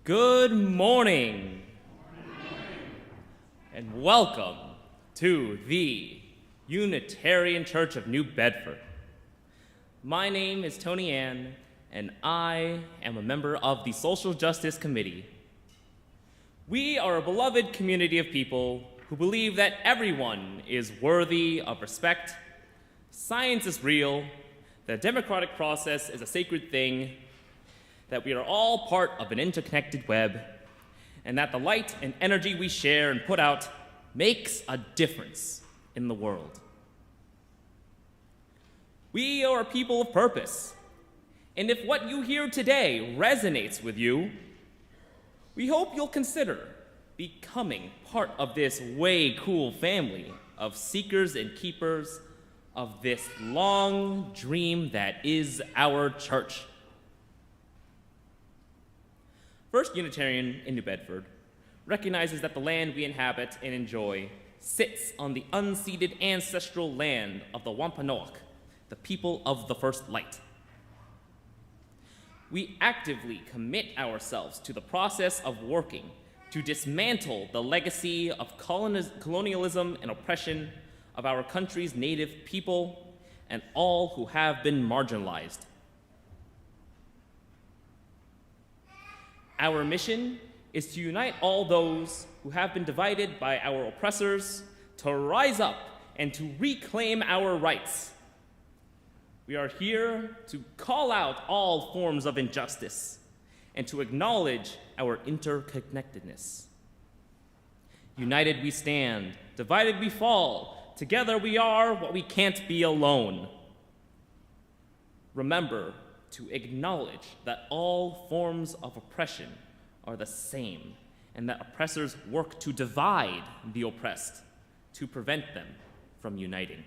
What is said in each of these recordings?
Good morning, and welcome to the Unitarian Church of New Bedford. My name is Tony Ann, and I am a member of the Social Justice Committee. We are a beloved community of people who believe that everyone is worthy of respect, science is real, the democratic process is a sacred thing, that we are all part of an interconnected web, and that the light and energy we share and put out makes a difference in the world. We are a people of purpose, and if what you hear today resonates with you, we hope you'll consider becoming part of this way cool family of seekers and keepers of this long dream that is our church. First Unitarian in New Bedford recognizes that the land we inhabit and enjoy sits on the unceded ancestral land of the Wampanoag, the people of the first light. We actively commit ourselves to the process of working to dismantle the legacy of colonialism and oppression of our country's native people and all who have been marginalized. Our mission is to unite all those who have been divided by our oppressors to rise up and to reclaim our rights. We are here to call out all forms of injustice and to acknowledge our interconnectedness. United we stand, divided we fall. Together we are what we can't be alone. Remember to acknowledge that all forms of oppression are the same, and that oppressors work to divide the oppressed, to prevent them from uniting.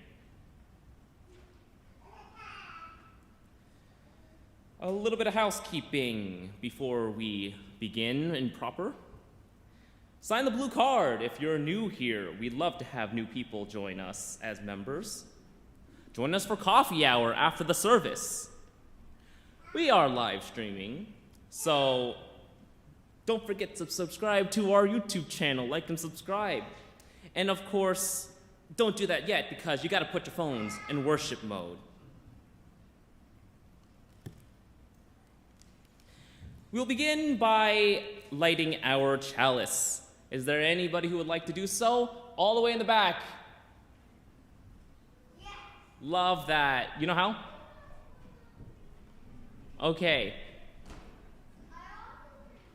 A little bit of housekeeping before we begin in proper. Sign the blue card if you're new here. We'd love to have new people join us as members. Join us for coffee hour after the service. We are live streaming, so don't forget to subscribe to our YouTube channel, like and subscribe. And of course, don't do that yet because you gotta put your phones in worship mode. We'll begin by lighting our chalice. Is there anybody who would like to do so? All the way in the back. Yeah. Love that. You know how? Okay.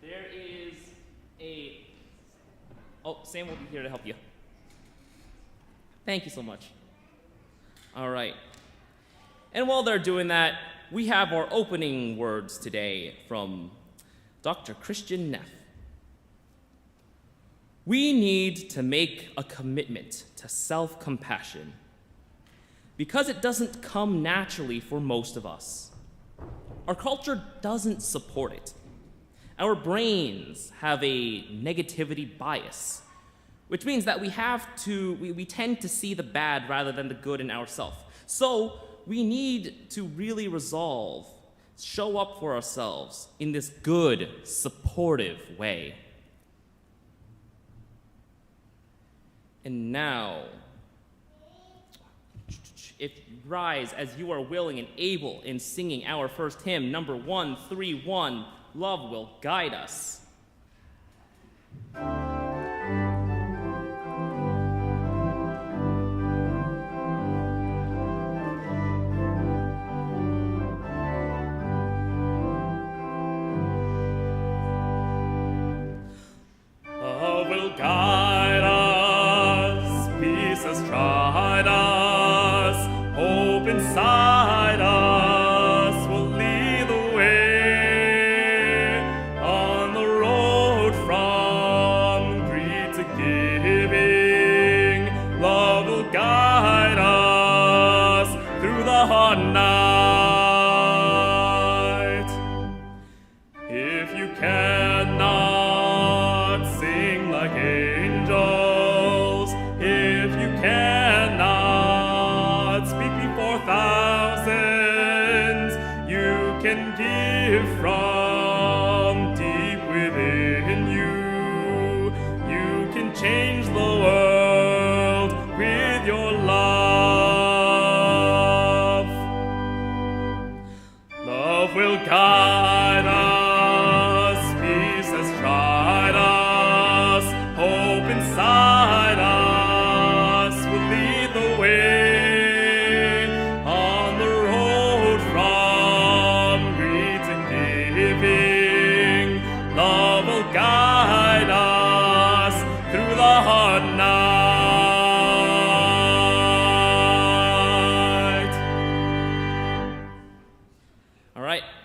There is a... Oh, Sam will be here to help you. Thank you so much. All right. And while they're doing that, we have our opening words today from Dr. Kristin Neff. We need to make a commitment to self-compassion because it doesn't come naturally for most of us. Our culture doesn't support it. Our brains have a negativity bias, which means that we tend to see the bad rather than the good in ourselves. So we need to really show up for ourselves in this good, supportive way. And now, rise as you are willing and able in singing our first hymn, number 131, Love Will Guide Us. Love will guide us, peace has tried us, hope inside us will lead the way on the road from greed to giving. Love will guide us through the hard night. If you cannot sing like angels, if you cannot speak before thousands, you can give from deep within.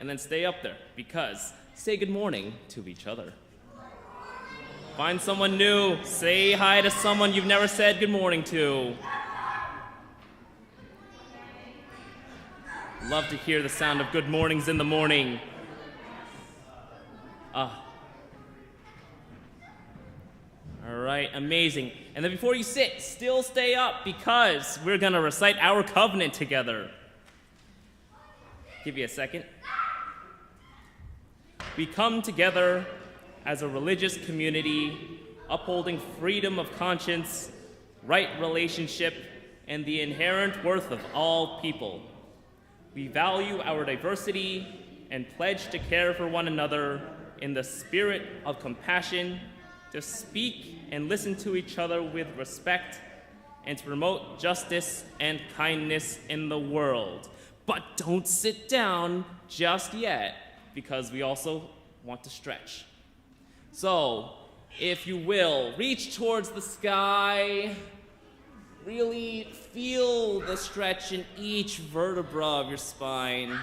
and then stay up there, because say good morning to each other. Find someone new, say hi to someone you've never said good morning to. Love to hear the sound of good mornings in the morning. All right, amazing. And then before you sit, still stay up, because we're gonna recite our covenant together. Give you a second. We come together as a religious community, upholding freedom of conscience, right relationship, and the inherent worth of all people. We value our diversity and pledge to care for one another in the spirit of compassion, to speak and listen to each other with respect, and to promote justice and kindness in the world. But don't sit down just yet, because we also want to stretch. So, if you will, reach towards the sky. Really feel the stretch in each vertebra of your spine.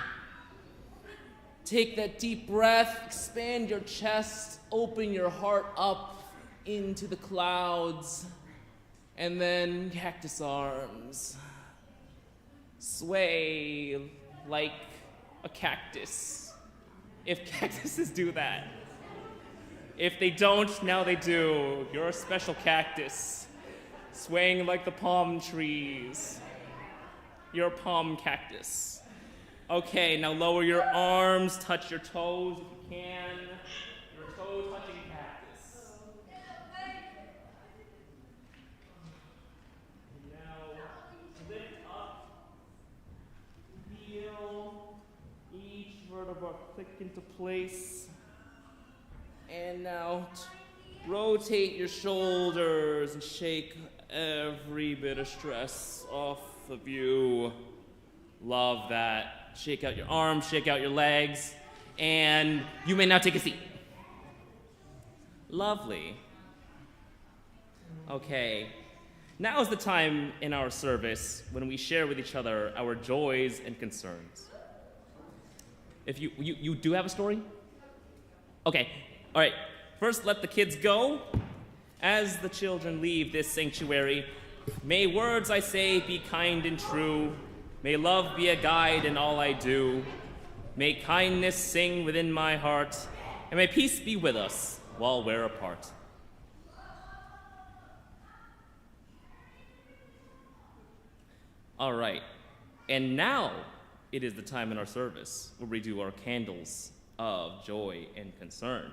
Take that deep breath, expand your chest, open your heart up into the clouds, and then cactus arms. Sway like a cactus. If cactuses do that. If they don't, now they do. You're a special cactus, swaying like the palm trees. You're a palm cactus. Okay, now lower your arms, touch your toes if you can. Your toe touching cactus. Now lift up, feel each vertebra click into place. And now rotate your shoulders and shake every bit of stress off of you. Love that. Shake out your arms, shake out your legs, and you may now take a seat. Lovely. Okay, now is the time in our service when we share with each other our joys and concerns. If you do have a story? Okay, all right. First, let the kids go. As the children leave this sanctuary, may words I say be kind and true. May love be a guide in all I do. May kindness sing within my heart, and may peace be with us while we're apart. All right, and now it is the time in our service where we do our candles of joy and concern.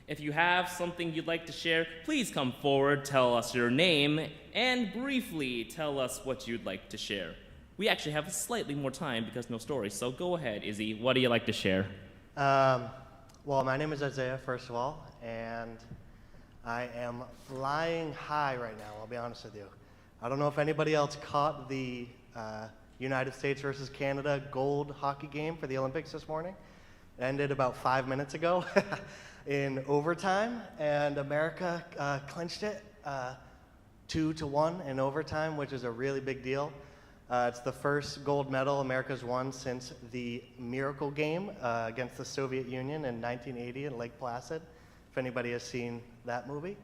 If you have something you'd like to share, please come forward, tell us your name, and briefly tell us what you'd like to share. We actually have slightly more time because no stories, so go ahead, Izzy. What do you like to share? Well, my name is Isaiah, first of all, and I am flying high right now, I'll be honest with you. I don't know if anybody else caught the United States versus Canada gold hockey game for the Olympics this morning. It ended about 5 minutes ago in overtime, and America clinched it 2-1 in overtime, which is a really big deal. It's the first gold medal America's won since the Miracle Game against the Soviet Union in 1980 in Lake Placid, if anybody has seen that movie.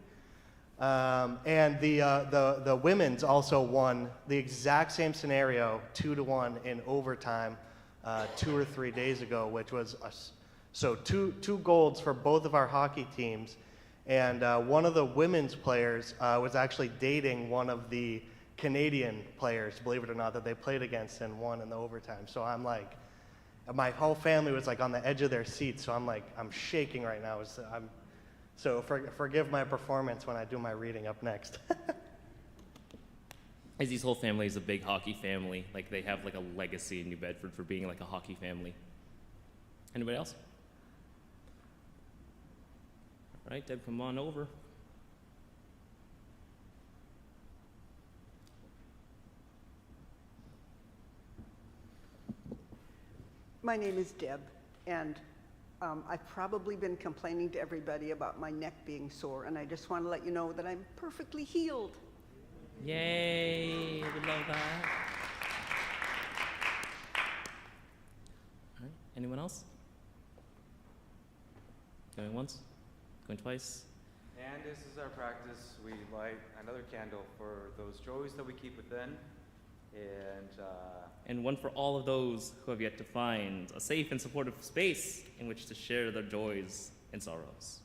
And the women's also won the exact same scenario, 2-1 in overtime 2 or 3 days ago, which was so two golds for both of our hockey teams. And one of the women's players was actually dating one of the Canadian players, believe it or not, that they played against and won in the overtime. So I'm like, my whole family was like on the edge of their seats. So I'm like, I'm shaking right now. So forgive my performance when I do my reading up next. Izzy's whole family is a big hockey family. Like they have like a legacy in New Bedford for being like a hockey family. Anybody else? All right, Deb, come on over. My name is Deb, and I've probably been complaining to everybody about my neck being sore, and I just want to let you know that I'm perfectly healed. Yay, we love that. All right. Anyone else? Going once? Going twice? And this is our practice. We light another candle for those joys that we keep within, And one for all of those who have yet to find a safe and supportive space in which to share their joys and sorrows.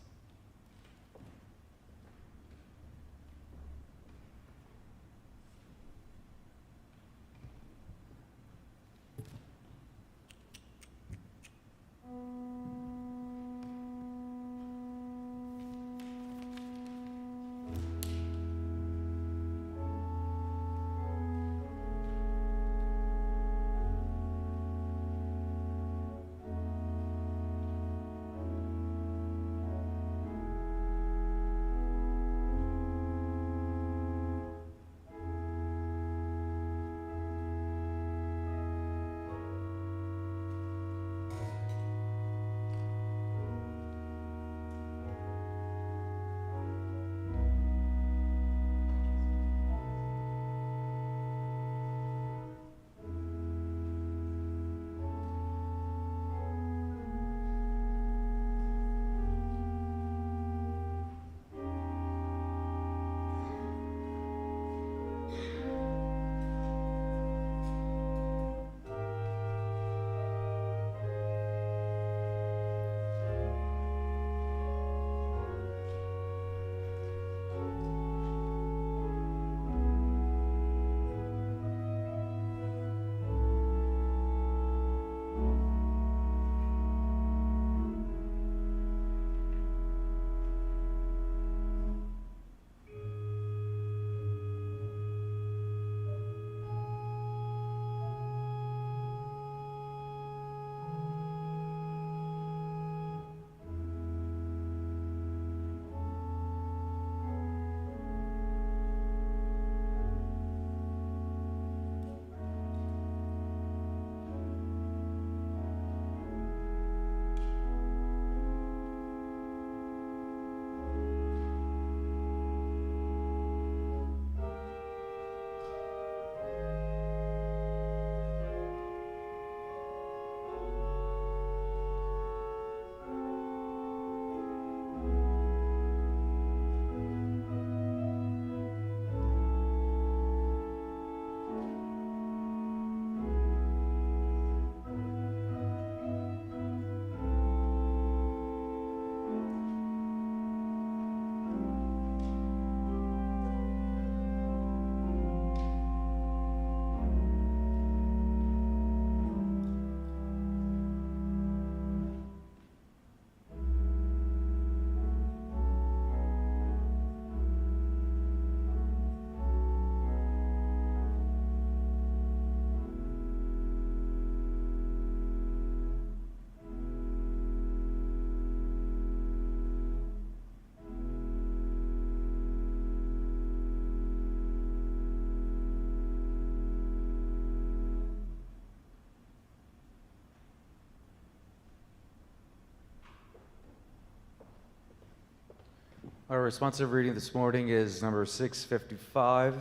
Our responsive reading this morning is number 655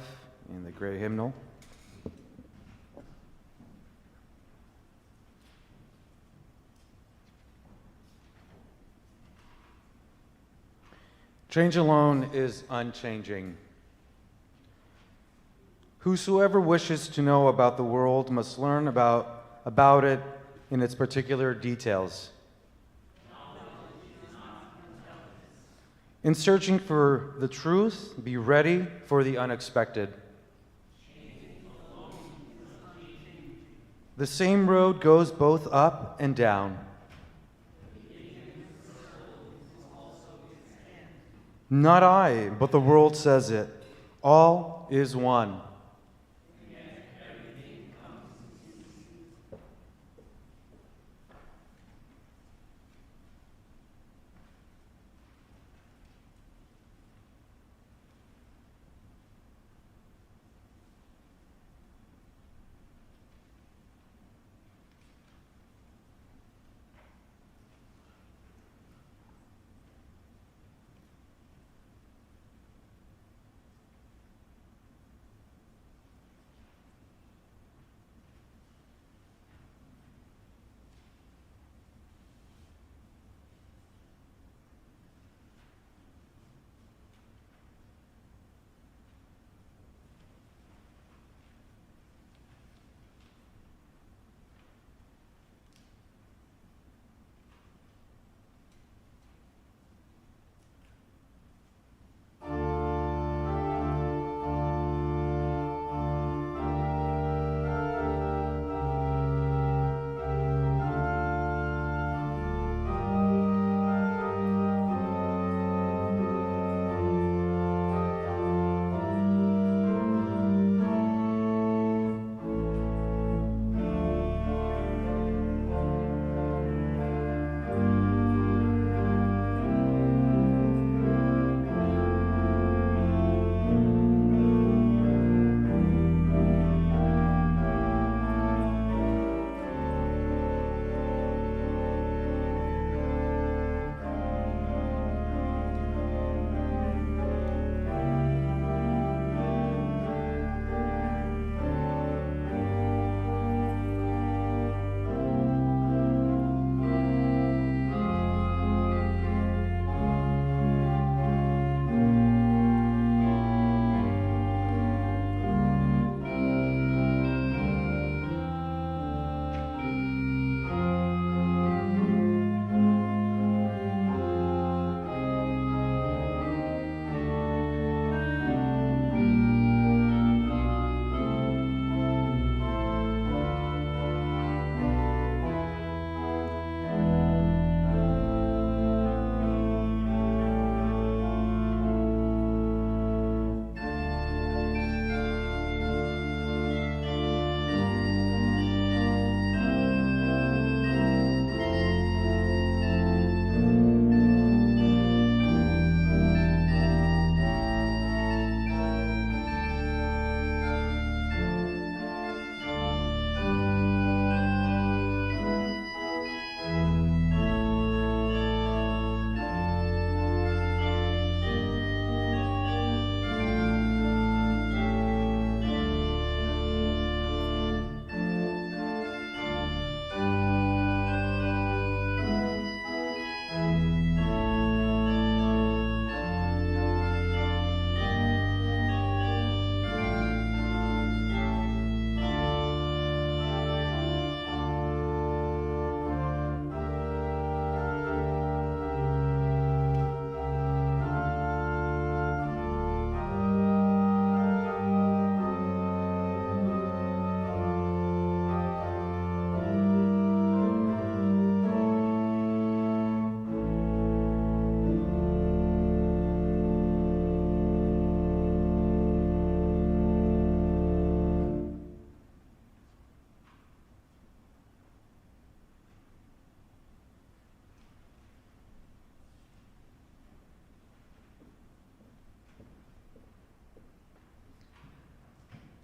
in the Gray Hymnal. Change alone is unchanging. Whosoever wishes to know about the world must learn about it in its particular details. In searching for the truth, be ready for the unexpected. The same road goes both up and down. Not I, but the world says it. All is one.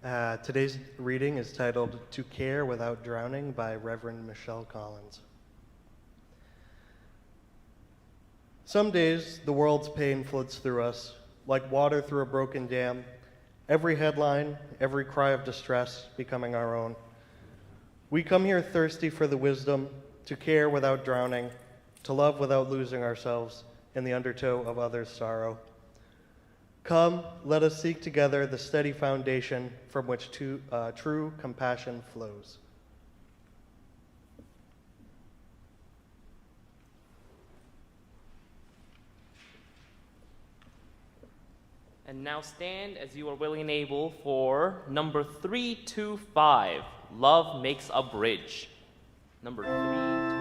Today's reading is titled To Care Without Drowning by Reverend Michelle Collins. Some days, the world's pain floods through us, like water through a broken dam, every headline, every cry of distress becoming our own. We come here thirsty for the wisdom to care without drowning, to love without losing ourselves in the undertow of others' sorrow. Come, let us seek together the steady foundation from which true compassion flows. And now stand as you are willing and able for number 325, Love Makes a Bridge. Number 325.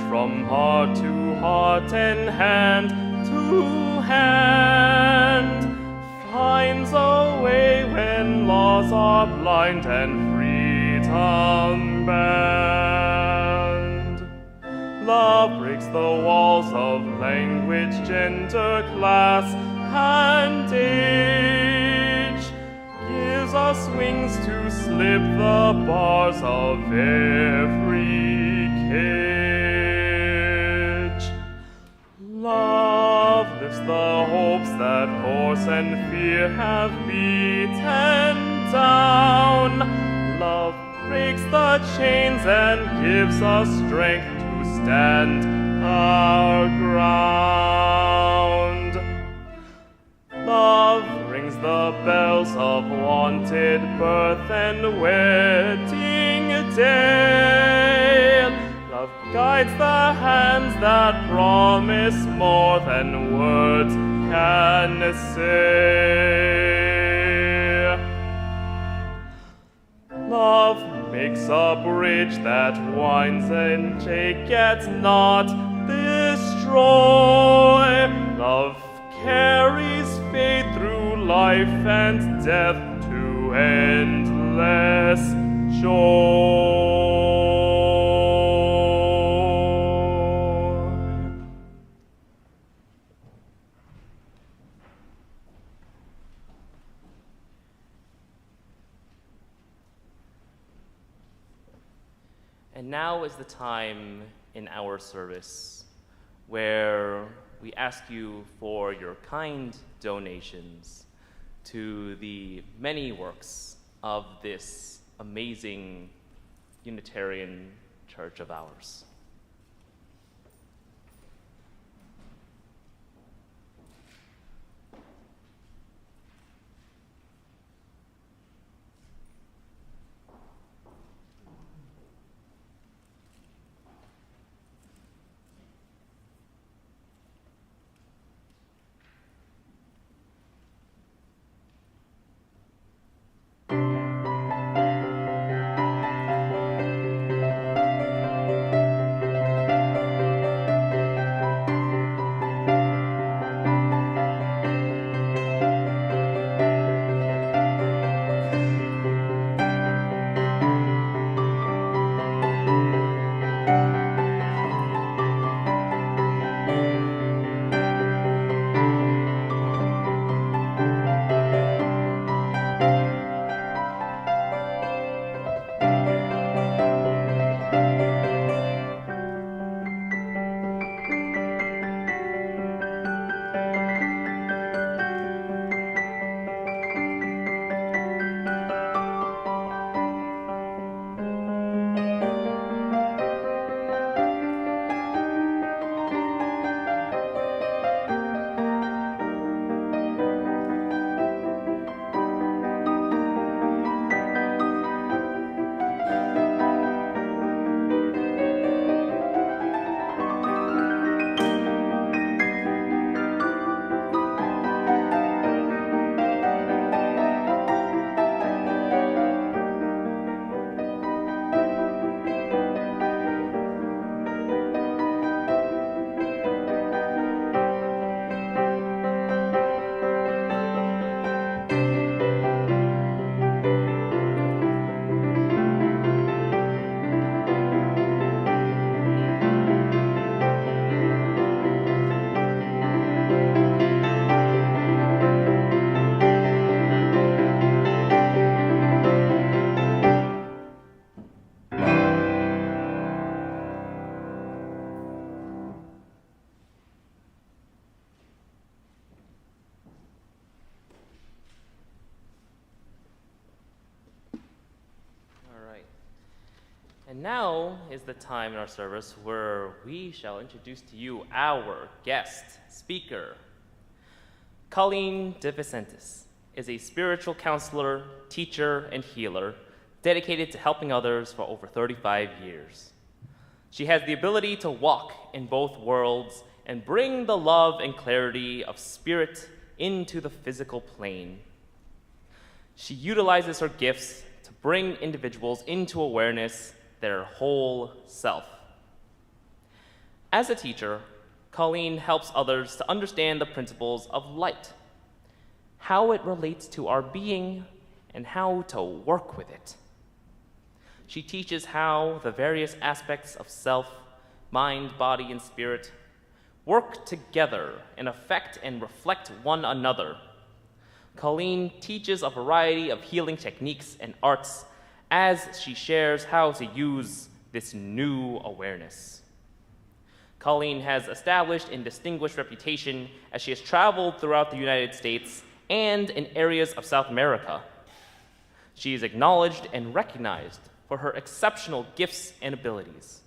From heart to heart and hand to hand, finds a way when laws are blind and freedom banned. Love breaks the walls of language, gender, class, and age, gives us wings to slip the bars of every cage. Love lifts the hopes that force and fear have beaten down. Love breaks the chains and gives us strength to stand our ground. Love rings the bells of wanted birth and wedding day. Love guides the hands that promise more than words can say. Love makes a bridge that winds and yet not destroy. Love carries faith through life and death to endless joy. And now is the time in our service where we ask you for your kind donations to the many works of this amazing Unitarian church of ours. Now is the time in our service where we shall introduce to you our guest speaker. Colleen de Vincentis is a spiritual counselor, teacher, and healer dedicated to helping others for over 35 years. She has the ability to walk in both worlds and bring the love and clarity of spirit into the physical plane. She utilizes her gifts to bring individuals into awareness their whole self. As a teacher, Colleen helps others to understand the principles of light, how it relates to our being, and how to work with it. She teaches how the various aspects of self, mind, body, and spirit work together and affect and reflect one another. Colleen teaches a variety of healing techniques and arts as she shares how to use this new awareness. Colleen has established and distinguished reputation as she has traveled throughout the United States and in areas of South America. She is acknowledged and recognized for her exceptional gifts and abilities.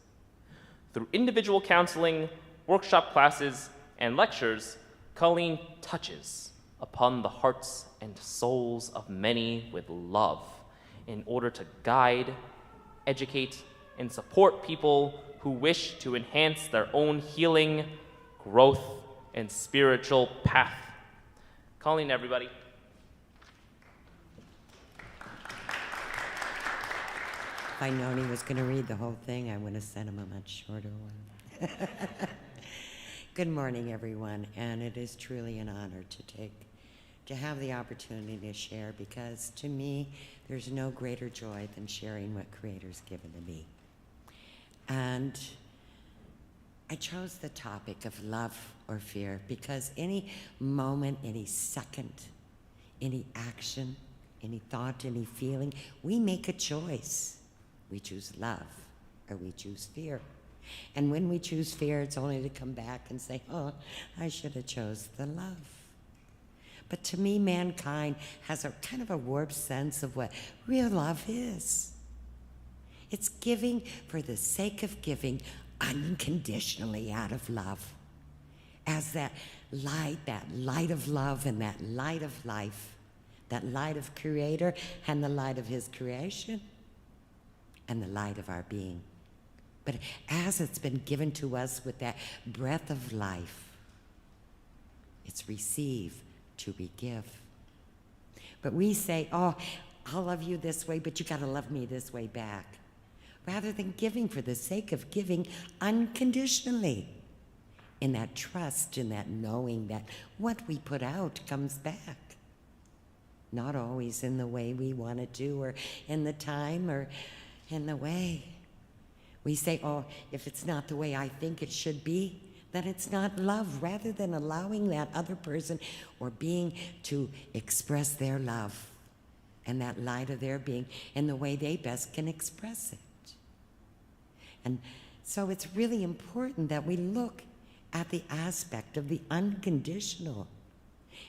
Through individual counseling, workshop classes, and lectures, Colleen touches upon the hearts and souls of many with love in order to guide, educate, and support people who wish to enhance their own healing, growth, and spiritual path. Colleen, everybody. If I'd known he was going to read the whole thing, I would have sent him a much shorter one. Good morning, everyone, and it is truly an honor to have the opportunity to share, because to me, there's no greater joy than sharing what Creator's given to me. And I chose the topic of love or fear because any moment, any second, any action, any thought, any feeling, we make a choice. We choose love or we choose fear. And when we choose fear, it's only to come back and say, oh, I should have chose the love. But to me, mankind has a kind of a warped sense of what real love is. It's giving for the sake of giving unconditionally out of love. As that light of love and that light of life, that light of Creator and the light of His creation and the light of our being. But as it's been given to us with that breath of life, it's receive to be give. But we say, oh, I'll love you this way, but you got to love me this way back. Rather than giving for the sake of giving unconditionally. In that trust, in that knowing that what we put out comes back. Not always in the way we want it to, or in the time, or in the way. We say, oh, if it's not the way I think it should be, then it's not love, rather than allowing that other person or being to express their love and that light of their being in the way they best can express it. And so it's really important that we look at the aspect of the unconditional.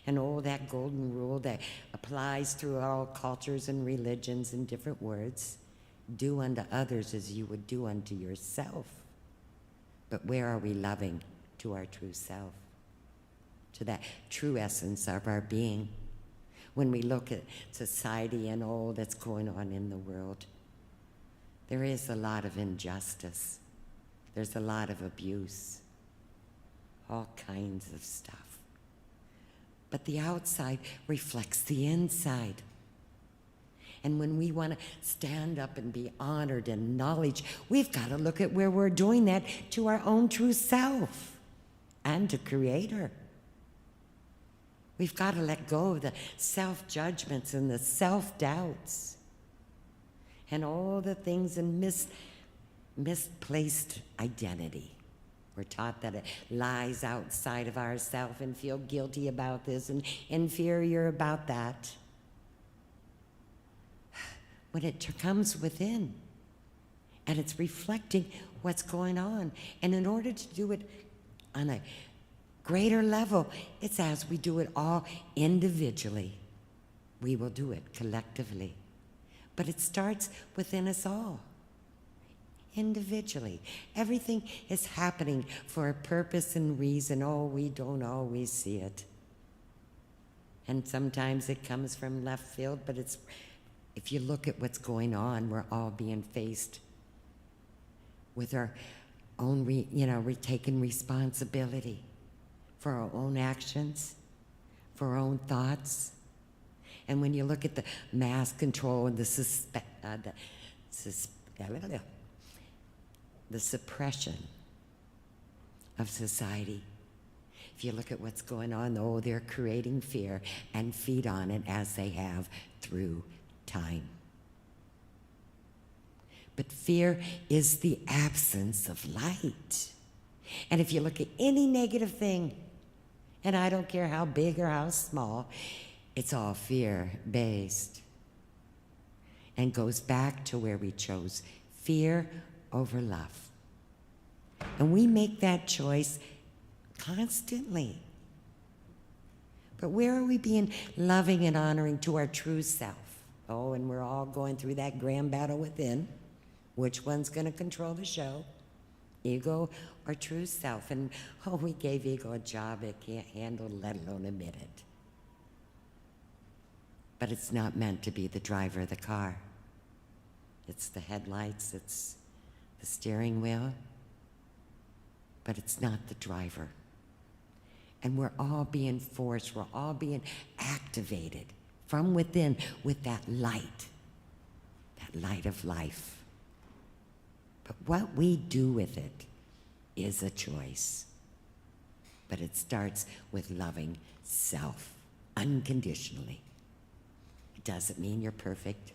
And oh, that golden rule that applies through all cultures and religions in different words. Do unto others as you would do unto yourself. But where are we loving? To our true self, to that true essence of our being. When we look at society and all that's going on in the world, there is a lot of injustice. There's a lot of abuse, all kinds of stuff. But the outside reflects the inside. And when we want to stand up and be honored and acknowledged, we've got to look at where we're doing that to our own true self and to Creator. We've got to let go of the self-judgments and the self-doubts and all the things in misplaced identity. We're taught that it lies outside of ourselves and feel guilty about this and inferior about that. When it comes within and it's reflecting what's going on. And in order to do it on a greater level, it's as we do it all individually. We will do it collectively. But it starts within us all. individually. Everything is happening for a purpose and reason. Oh, we don't always see it. And sometimes it comes from left field, but it's, if you look at what's going on, we're all being faced with our own, taking responsibility for our own actions, for our own thoughts. And when you look at the mass control and the suppression of society, if you look at what's going on, oh, they're creating fear and feed on it as they have through time. But fear is the absence of light. And if you look at any negative thing, and I don't care how big or how small, it's all fear-based. And goes back to where we chose fear over love. And we make that choice constantly. But where are we being loving and honoring to our true self? Oh, and we're all going through that grand battle within. Which one's going to control the show? Ego or true self? And oh, we gave ego a job it can't handle, let alone admit it. But it's not meant to be the driver of the car. It's the headlights, it's the steering wheel, but it's not the driver. And we're all being forced, we're all being activated from within with that light of life. But what we do with it is a choice. But it starts with loving self unconditionally. It doesn't mean you're perfect.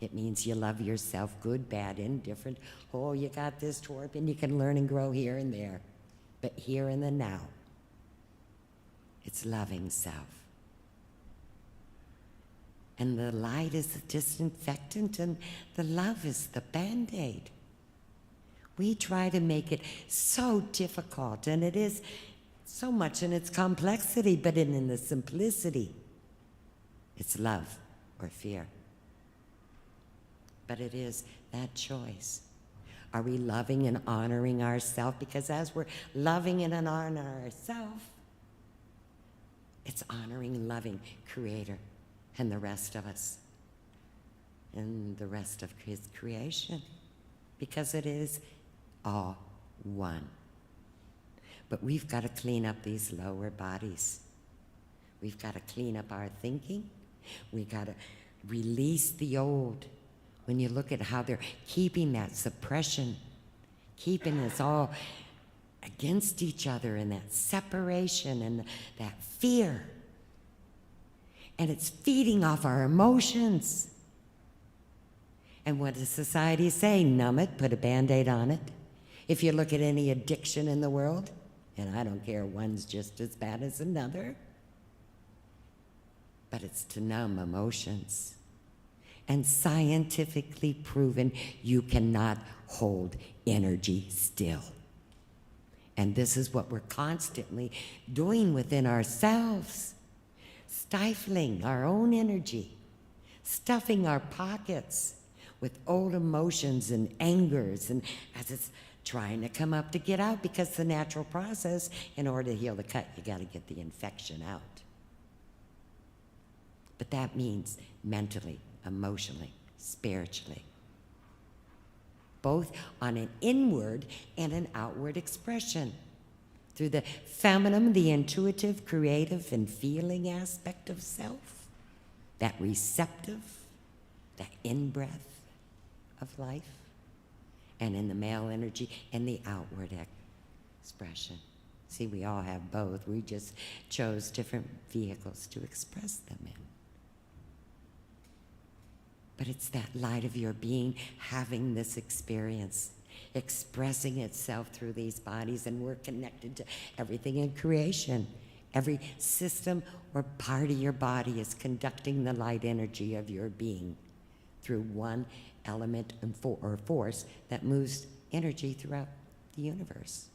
It means you love yourself, good, bad, indifferent. Oh, you got this twerp, and you can learn and grow here and there. But here in the now, it's loving self. And the light is the disinfectant, and the love is the Band-Aid. We try to make it so difficult, and it is so much in its complexity, but in the simplicity, it's love or fear. But it is that choice. Are we loving and honoring ourselves? Because as we're loving and honoring ourselves, it's honoring and loving Creator and the rest of us and the rest of His creation, because it is all one. But we've got to clean up these lower bodies. We've got to clean up our thinking. We've got to release the old. When you look at how they're keeping that suppression, keeping us all against each other, and that separation and that fear. And it's feeding off our emotions. And what does society say? Numb it, put a Band-Aid on it. If you look at any addiction in the world, and I don't care, one's just as bad as another, but it's to numb emotions. And scientifically proven, you cannot hold energy still. And this is what we're constantly doing within ourselves, stifling our own energy, stuffing our pockets with old emotions and angers, and as it's trying to come up to get out, because the natural process, in order to heal the cut, you got to get the infection out. But that means mentally, emotionally, spiritually, both on an inward and an outward expression, through the feminine, the intuitive, creative, and feeling aspect of self, that receptive, that in-breath of life, and in the male energy and the outward expression. See, we all have both. We just chose different vehicles to express them in. But it's that light of your being having this experience, expressing itself through these bodies, and we're connected to everything in creation. Every system or part of your body is conducting the light energy of your being through one element or force that moves energy throughout the universe.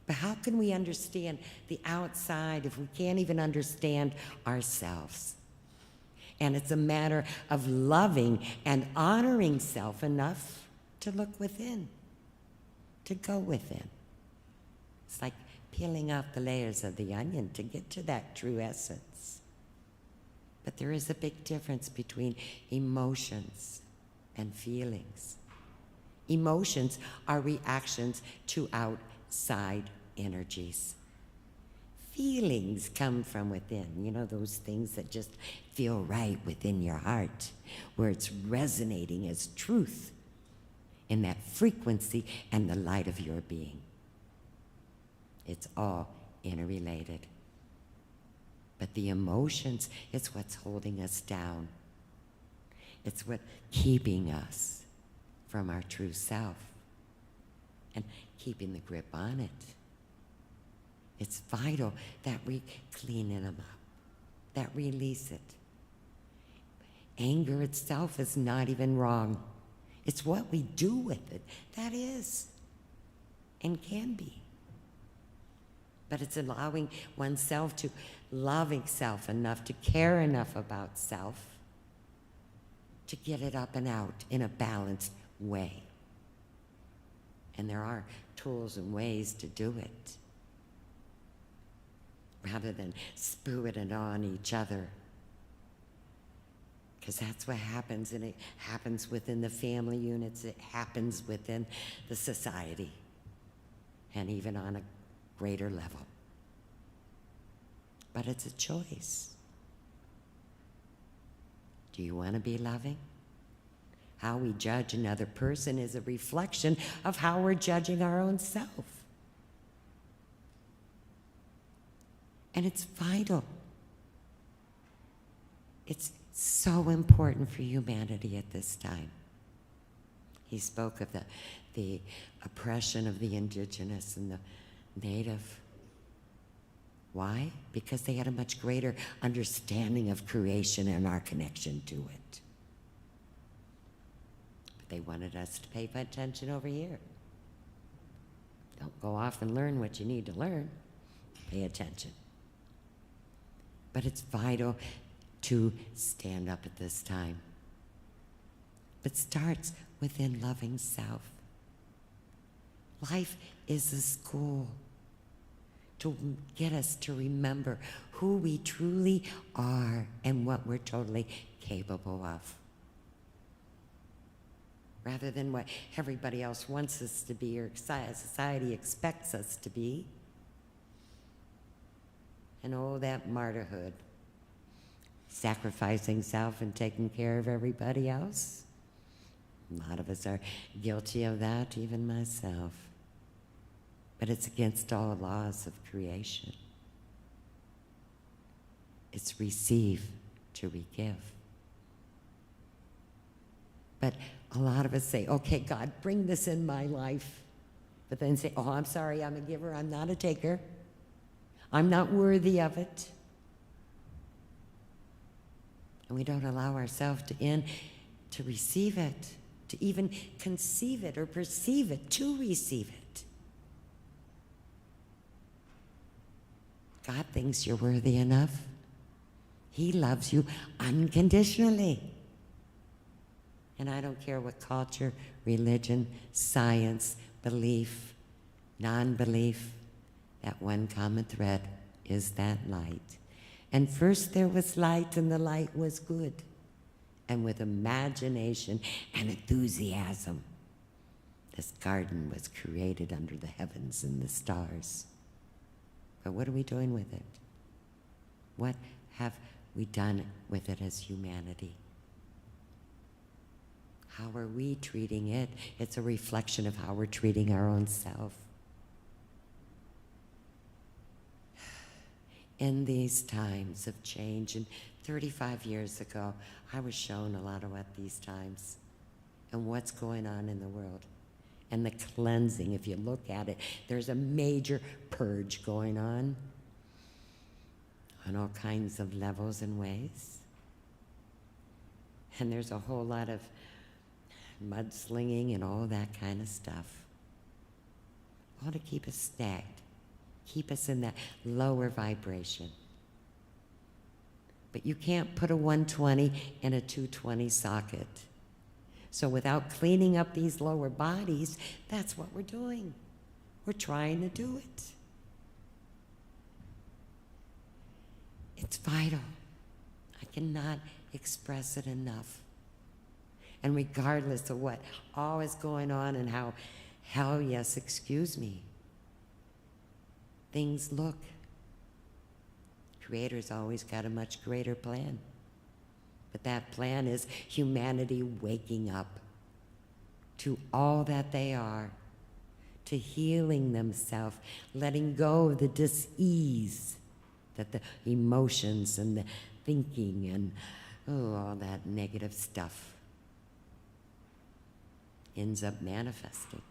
But how can we understand the outside if we can't even understand ourselves? And it's a matter of loving and honoring self enough to look within, to go within. It's like peeling off the layers of the onion to get to that true essence. But there is a big difference between emotions and feelings. Emotions are reactions to outside energies. Feelings come from within, you know, those things that just feel right within your heart, where it's resonating as truth in that frequency and the light of your being. It's all interrelated. But the emotions, it's what's holding us down. It's what's keeping us from our true self and keeping the grip on it. It's vital that we clean them up, that release it. Anger itself is not even wrong. It's what we do with it that is and can be. But it's allowing oneself to love self enough, to care enough about self, to get it up and out in a balanced way. And there are tools and ways to do it, rather than spewing it on each other. Because that's what happens, and it happens within the family units, it happens within the society, and even on a greater level. But it's a choice. Do you want to be loving? How we judge another person is a reflection of how we're judging our own self. And it's vital. It's so important for humanity at this time. He spoke of the oppression of the indigenous and the native. Why? Because they had a much greater understanding of creation and our connection to it. But they wanted us to pay attention over here. Don't go off and learn what you need to learn. Pay attention. But it's vital to stand up at this time. It starts within loving self. Life is a school to get us to remember who we truly are and what we're totally capable of, rather than what everybody else wants us to be or society expects us to be. And oh, that martyrhood, sacrificing self and taking care of everybody else. A lot of us are guilty of that, even myself. But it's against all laws of creation. It's receive to re-give. But a lot of us say, okay, God, bring this in my life. But then say, oh, I'm sorry, I'm a giver, I'm not a taker. I'm not worthy of it. And we don't allow ourselves to receive it, to even conceive it or perceive it, to receive it. God thinks you're worthy enough. He loves you unconditionally. And I don't care what culture, religion, science, belief, non-belief, that one common thread is that light. And first there was light, and the light was good. And with imagination and enthusiasm, this garden was created under the heavens and the stars. But what are we doing with it? What have we done with it as humanity? How are we treating it? It's a reflection of how we're treating our own self. In these times of change, and 35 years ago, I was shown a lot of what these times and what's going on in the world. And the cleansing, if you look at it, there's a major purge going on all kinds of levels and ways. And there's a whole lot of mudslinging and all that kind of stuff. All to keep us snagged, keep us in that lower vibration. But you can't put a 120 in a 220 socket. So without cleaning up these lower bodies, that's what we're doing. We're trying to do it. It's vital. I cannot express it enough. And regardless of what all is going on and how, yes, excuse me, things look, Creator's always got a much greater plan. But that plan is humanity waking up to all that they are, to healing themselves, letting go of the dis-ease that the emotions and the thinking and all that negative stuff ends up manifesting.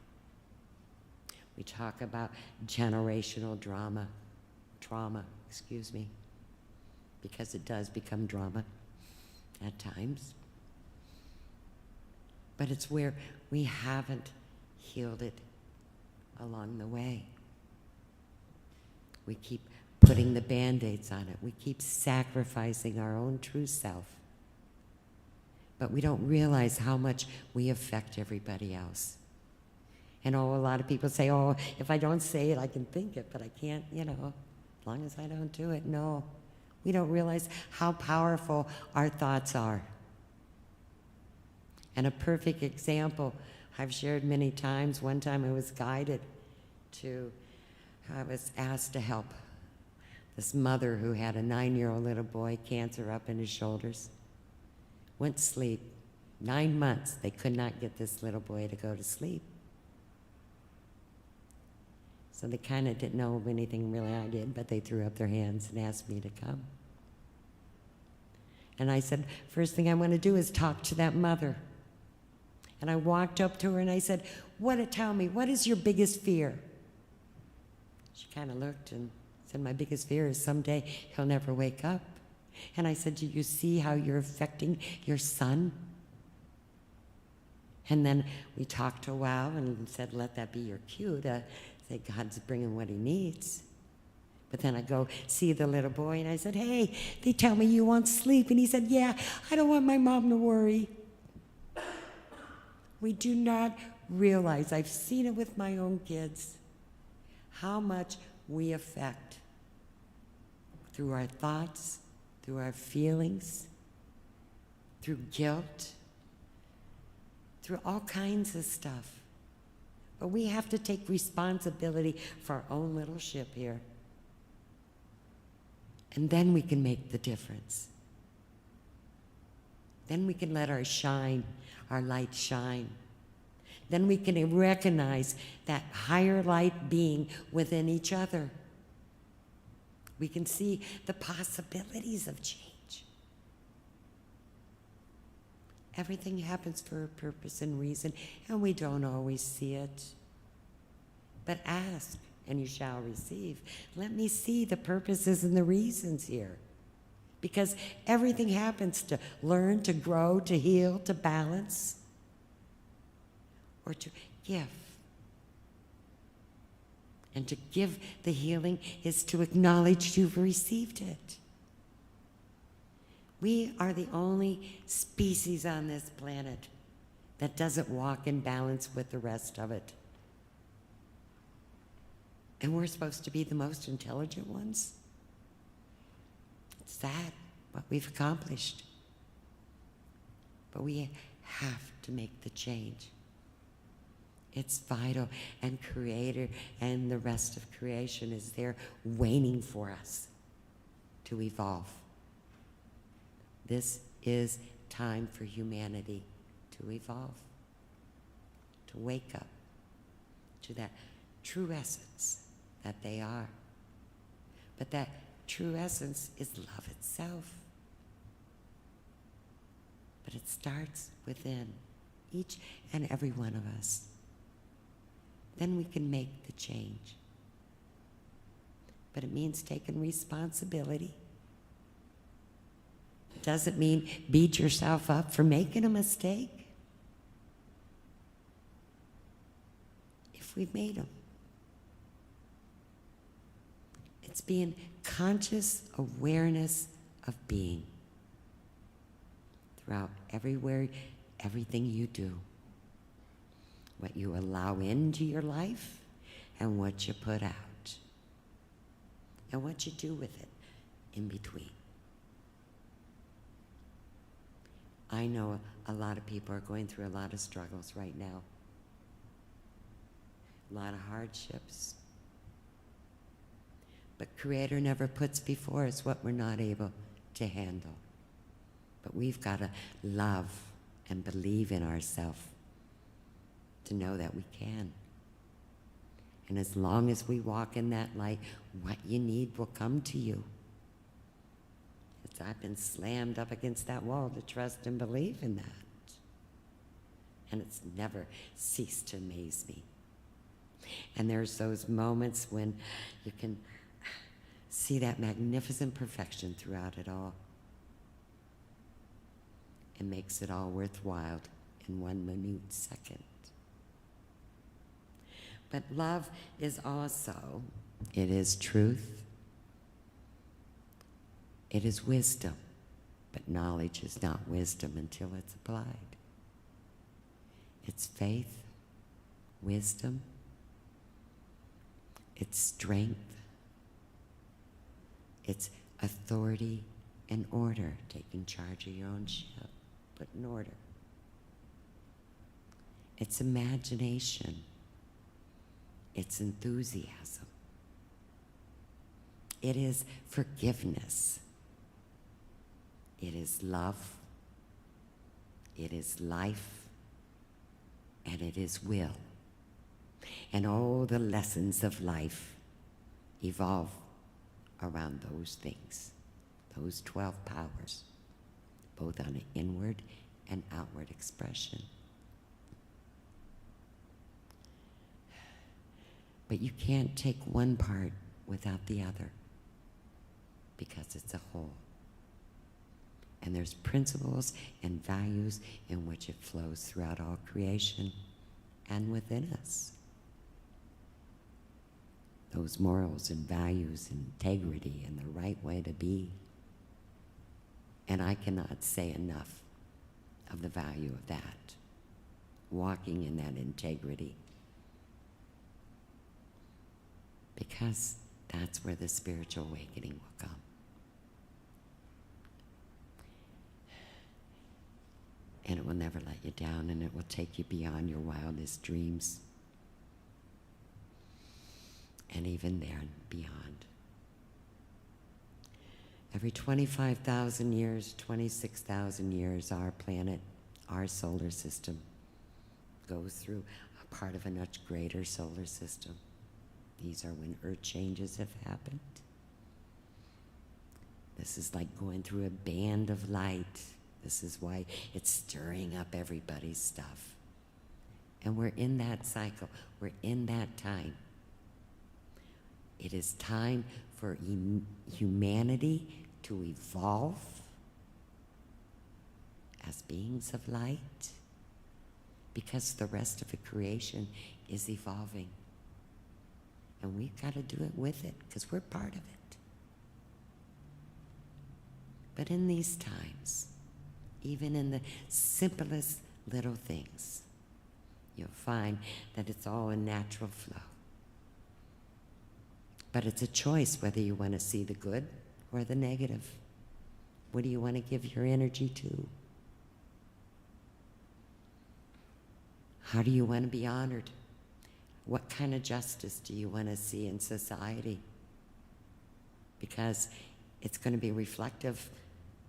We talk about generational trauma, because it does become drama at times. But it's where we haven't healed it along the way. We keep putting the Band-Aids on it. We keep sacrificing our own true self. But we don't realize how much we affect everybody else. And a lot of people say, oh, if I don't say it, I can think it, but I can't, as long as I don't do it. No, we don't realize how powerful our thoughts are. And a perfect example I've shared many times. One time I was asked to help this mother who had a 9-year-old little boy, cancer up in his shoulders. Went to sleep. 9 months, they could not get this little boy to go to sleep. So they kind of didn't know anything really I did, but they threw up their hands and asked me to come. And I said, first thing I want to do is talk to that mother. And I walked up to her and I said, tell me, what is your biggest fear? She kind of looked and said, my biggest fear is someday he'll never wake up. And I said, do you see how you're affecting your son? And then we talked a while and said, let that be your cue to say God's bringing what he needs. But then I go see the little boy and I said, hey, they tell me you want sleep. And he said, yeah, I don't want my mom to worry. We do not realize, I've seen it with my own kids, how much we affect through our thoughts, through our feelings, through guilt, through all kinds of stuff. But we have to take responsibility for our own little ship here. And then we can make the difference. Then we can let our light shine. Then we can recognize that higher light being within each other. We can see the possibilities of change. Everything happens for a purpose and reason, and we don't always see it. But ask, and you shall receive. Let me see the purposes and the reasons here. Because everything happens to learn, to grow, to heal, to balance, or to give. And to give the healing is to acknowledge you've received it. We are the only species on this planet that doesn't walk in balance with the rest of it. And we're supposed to be the most intelligent ones. It's sad what we've accomplished. But we have to make the change. It's vital, and Creator and the rest of creation is there waiting for us to evolve. This is time for humanity to evolve, to wake up to that true essence that they are. But that true essence is love itself. But it starts within each and every one of us. Then we can make the change. But it means taking responsibility. It doesn't mean beat yourself up for making a mistake. If we've made them. It's being conscious awareness of being throughout everywhere everything you do, what you allow into your life and what you put out, and what you do with it in between. I know a lot of people are going through a lot of struggles right now, a lot of hardships. But Creator never puts before us what we're not able to handle. But we've got to love and believe in ourselves to know that we can. And as long as we walk in that light, what you need will come to you. I've been slammed up against that wall to trust and believe in that. And it's never ceased to amaze me. And there's those moments when you can see that magnificent perfection throughout it all. It makes it all worthwhile in one minute second. But love is also, it is truth. It is wisdom, but knowledge is not wisdom until it's applied. It's faith, wisdom, it's strength, it's authority and order, taking charge of your own ship, put in order. It's imagination, it's enthusiasm, it is forgiveness. It is love, it is life, and it is will. And all the lessons of life evolve around those things, those 12 powers, both on an inward and outward expression. But you can't take one part without the other, because it's a whole. And there's principles and values in which it flows throughout all creation and within us. Those morals and values, integrity, and the right way to be. And I cannot say enough of the value of that, walking in that integrity. Because that's where the spiritual awakening will come. And it will never let you down, and it will take you beyond your wildest dreams. And even there and beyond. Every 25,000 years, 26,000 years, our planet, our solar system, goes through a part of a much greater solar system. These are when earth changes have happened. This is like going through a band of light. This is why it's stirring up everybody's stuff. And we're in that cycle. We're in that time. It is time for humanity to evolve as beings of light, because the rest of the creation is evolving. And we've got to do it with it, because we're part of it. But in these times, even in the simplest little things, you'll find that it's all a natural flow. But it's a choice whether you want to see the good or the negative. What do you want to give your energy to? How do you want to be honored? What kind of justice do you want to see in society? Because it's going to be reflective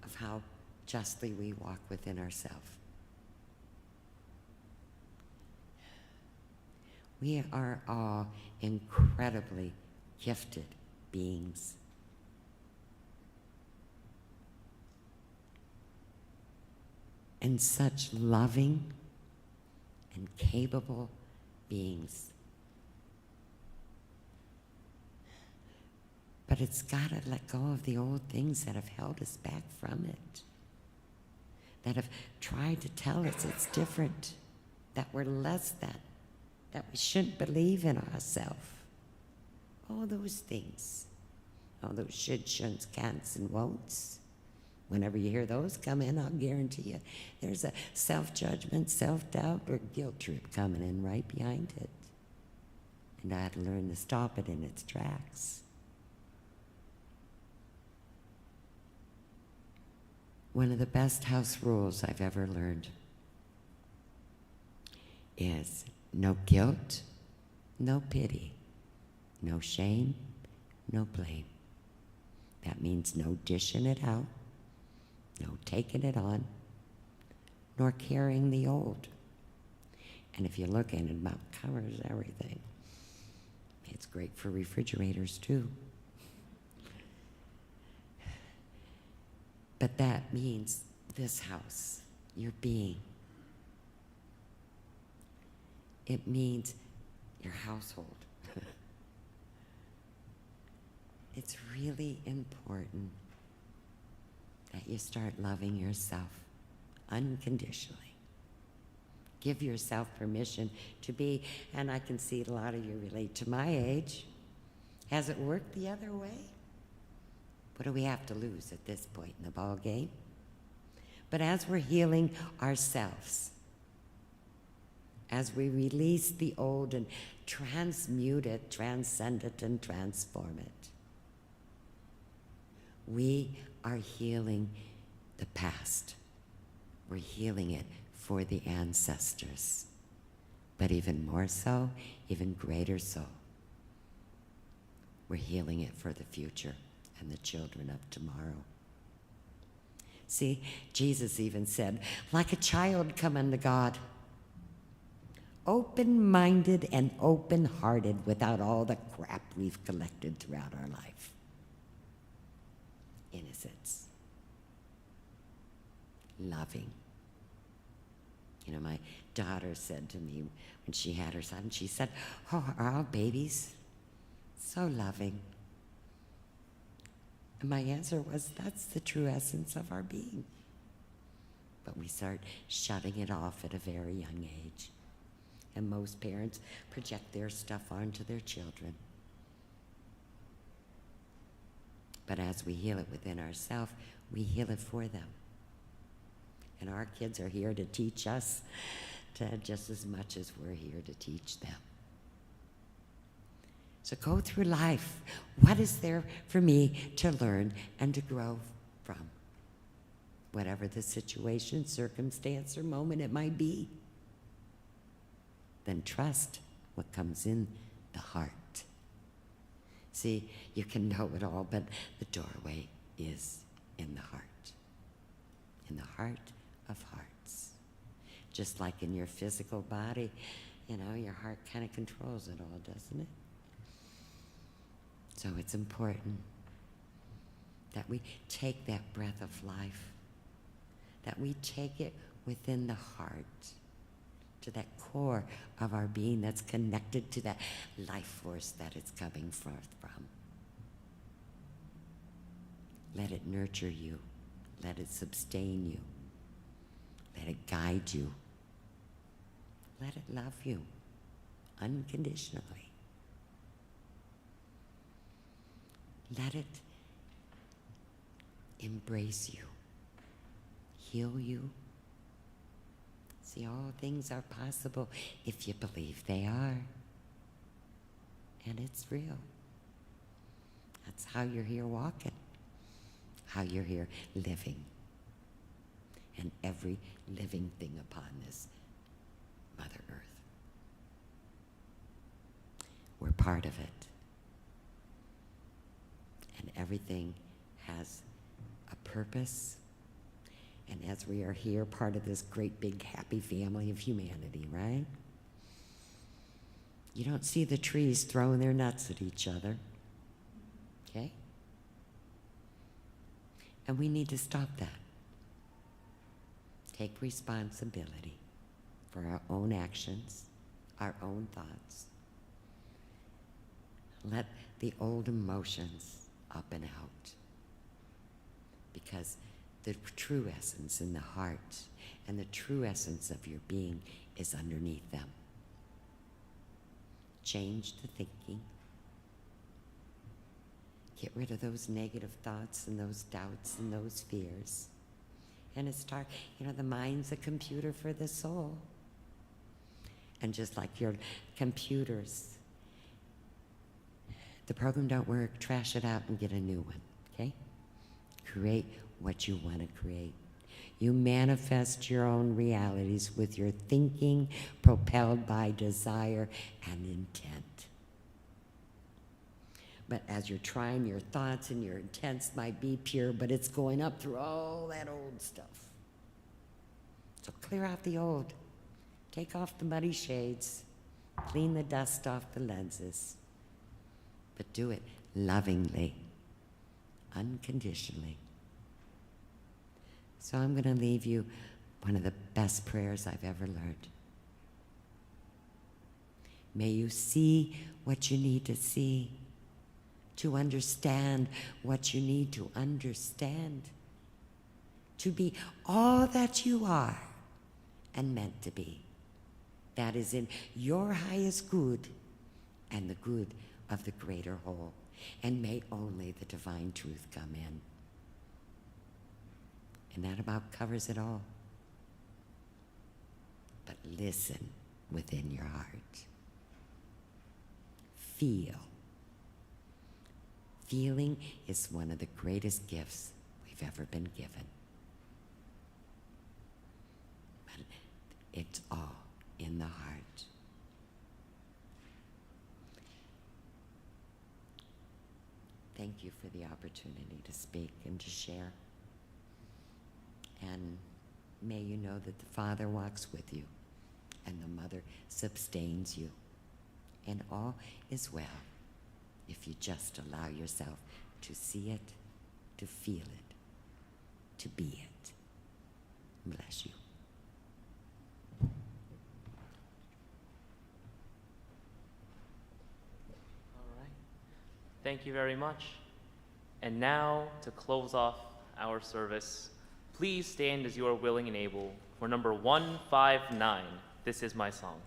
of how justly we walk within ourselves. We are all incredibly gifted beings. And such loving and capable beings. But it's got to let go of the old things that have held us back from it, that have tried to tell us it's different, that we're less than, that we shouldn't believe in ourselves. All those things, all those shoulds, shouldn'ts, can'ts, and won'ts, Whenever you hear those come in, I'll guarantee you there's a self-judgment, self-doubt, or guilt trip coming in right behind it. And I had to learn to stop it in its tracks. One of the best house rules I've ever learned is no guilt, no pity, no shame, no blame. That means no dishing it out, no taking it on, nor carrying the old. And if you look at it, about covers everything. It's great for refrigerators too. But that means this house, your being. It means your household. It's really important that you start loving yourself unconditionally. Give yourself permission to be, and I can see a lot of you relate to my age. Has it worked the other way? What do we have to lose at this point in the ball game? But as we're healing ourselves, as we release the old and transmute it, transcend it, and transform it, we are healing the past. We're healing it for the ancestors. But even more so, even greater so, we're healing it for the future and the children of tomorrow. See, Jesus even said, like a child come unto God, open-minded and open-hearted without all the crap we've collected throughout our life. Innocence. Loving. You know, my daughter said to me when she had her son, she said, "Oh, are all babies so loving?" And my answer was, that's the true essence of our being. But we start shutting it off at a very young age. And most parents project their stuff onto their children. But as we heal it within ourselves, we heal it for them. And our kids are here to teach us just as much as we're here to teach them. So go through life. What is there for me to learn and to grow from? Whatever the situation, circumstance, or moment it might be. Then trust what comes in the heart. See, you can know it all, but the doorway is in the heart. In the heart of hearts. Just like in your physical body, you know, your heart kind of controls it all, doesn't it? So it's important that we take that breath of life, that we take it within the heart, to that core of our being that's connected to that life force that it's coming forth from. Let it nurture you. Let it sustain you. Let it guide you. Let it love you unconditionally. Let it embrace you, heal you. See, all things are possible if you believe they are. And it's real. That's how you're here walking, how you're here living. And every living thing upon this Mother Earth. We're part of it. And everything has a purpose. And as we are here, part of this great big happy family of humanity, right? You don't see the trees throwing their nuts at each other, okay? And we need to stop that. Take responsibility for our own actions, our own thoughts. Let the old emotions up and out. Because the true essence in the heart and the true essence of your being is underneath them. Change the thinking. Get rid of those negative thoughts and those doubts and those fears. And the mind's a computer for the soul. And just like your computers, the program don't work, trash it out and get a new one, okay? Create what you want to create. You manifest your own realities with your thinking propelled by desire and intent. But as you're trying, your thoughts and your intents might be pure, but it's going up through all that old stuff. So clear out the old. Take off the muddy shades. Clean the dust off the lenses. But do it lovingly, unconditionally. So I'm going to leave you one of the best prayers I've ever learned. May you see what you need to see, to understand what you need to understand, to be all that you are and meant to be. That is in your highest good and the good of the greater whole. And may only the divine truth come in. And that about covers it all. But listen within your heart. Feel. Feeling is one of the greatest gifts we've ever been given. But it's all in the heart. Thank you for the opportunity to speak and to share. And may you know that the Father walks with you and the Mother sustains you. And all is well if you just allow yourself to see it, to feel it, to be it. Bless you. All right. Thank you very much. And now, to close off our service, please stand as you are willing and able for number 159, This Is My Song.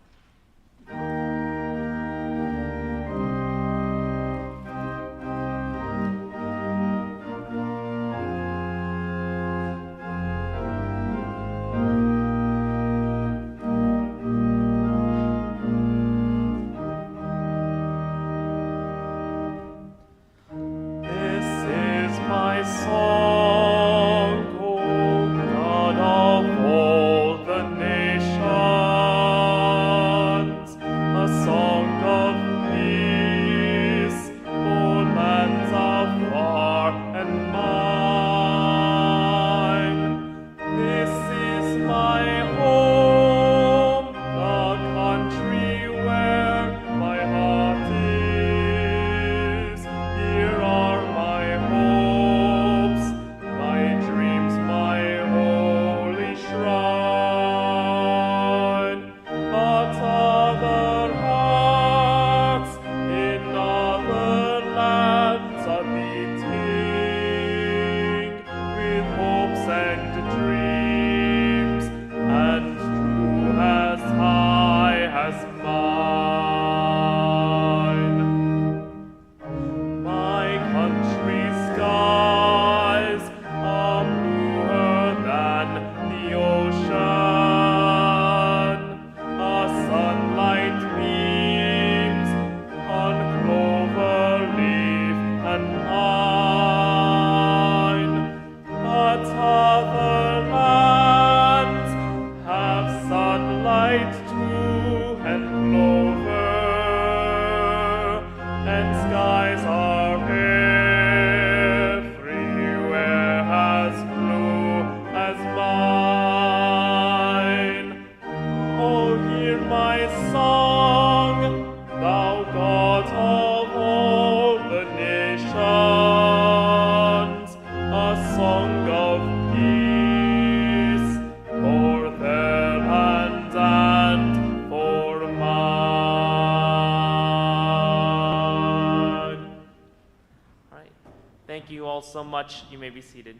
So much. You may be seated.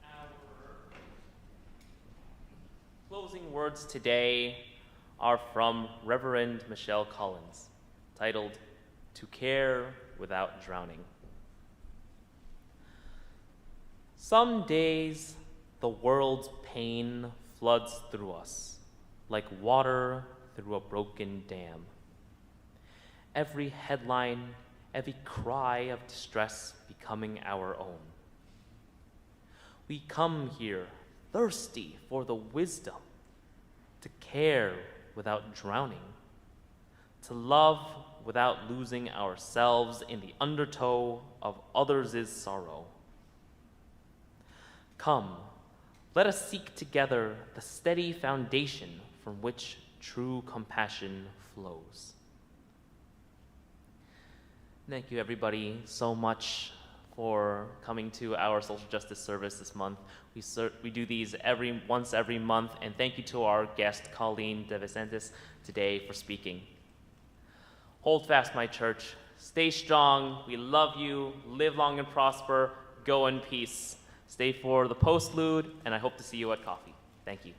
Our closing words today are from Reverend Michelle Collins, titled To Care Without Drowning. Some days, the world's pain floods through us like water through a broken dam. Every headline, every cry of distress becoming our own. We come here thirsty for the wisdom to care without drowning, to love without losing ourselves in the undertow of others' sorrow. Come, let us seek together the steady foundation from which true compassion flows. Thank you, everybody, so much for coming to our social justice service this month. We do these once every month, and thank you to our guest, Colleen de Vincentis, today for speaking. Hold fast, my church. Stay strong. We love you. Live long and prosper. Go in peace. Stay for the postlude, and I hope to see you at coffee. Thank you.